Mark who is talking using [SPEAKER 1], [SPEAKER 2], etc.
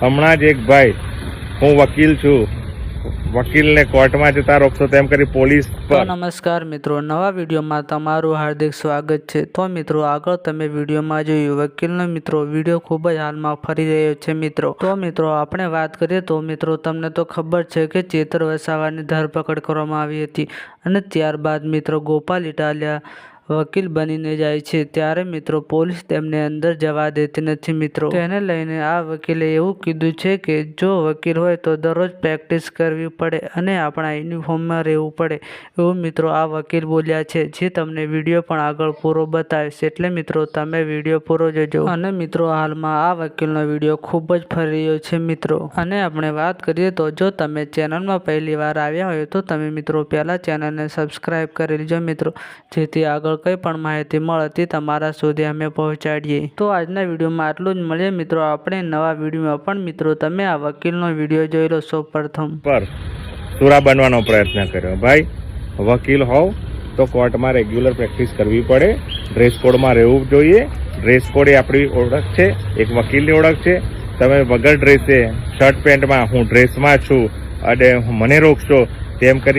[SPEAKER 1] હમણાં જ એક ભાઈ, હું વકીલ છું, વકીલને કોર્ટમાં જતા રોકશો તેમ કરી પોલીસ પર.
[SPEAKER 2] નમસ્કાર મિત્રો, નવા વિડીયોમાં તમારું હાર્દિક સ્વાગત છે. તો મિત્રો, આગળ તમે વિડીયોમાં જોયું વકીલનો વિડીયો ખૂબ જ હાલમાં ફરી રહ્યો છે મિત્રો. તો મિત્રો, આપણે વાત કરીએ તો મિત્રો, તમને તો ખબર છે કે ચેતર વસાવાની ધરપકડ કરવામાં આવી હતી અને ત્યારબાદ મિત્રો ગોપાલ ઇટાલિયા વકીલ બનીને જાય છે. ત્યારે મિત્રો પોલીસ તેમને અંદર જવા દેતી નથી મિત્રો. તેને લઈને આ વકીલે એવું કીધું છે કે જો વકીલ હોય તો દરરોજ પ્રેક્ટિસ કરવી પડે અને આપણા યુનિફોર્મમાં રહેવું પડે, એવું મિત્રો આ વકીલ બોલ્યા છે. જે તમને વિડીયો પણ આગળ પૂરો બતાવીશ, એટલે મિત્રો તમે વિડીયો પૂરો જોજો. અને મિત્રો, હાલમાં આ વકીલનો વિડીયો ખૂબ જ ફરી રહ્યો છે મિત્રો. અને આપણે વાત કરીએ તો જો તમે ચેનલમાં પહેલી વાર આવ્યા હોય તો તમે મિત્રો પહેલા ચેનલને સબસ્ક્રાઈબ કરી લેજો મિત્રો, જેથી આગળ કંઈ પણ માહિતી મળે તે તમારા સુધી અમે પહોંચાડીએ. તો આજના વિડીયોમાં આટલું જ. મળીએ મિત્રો આપણે નવા વિડીયોમાં. પણ મિત્રો, તમે આ વકીલનો વિડીયો જોઈ લો સૌ પ્રથમ.
[SPEAKER 1] પર સુરા બનવાનો પ્રયત્ન કર્યો. ભાઈ, વકીલ હોવ તો કોર્ટમાં રેગ્યુલર પ્રેક્ટિસ કરવી પડે, ડ્રેસ કોડમાં રહેવું જોઈએ. ડ્રેસ કોડ એ આપણી ઓળખ છે, એક વકીલની ઓળખ છે. તમે વગર ડ્રેસે શર્ટ પેન્ટમાં, હું ડ્રેસમાં છું અને મને રોકશો તેમ કરી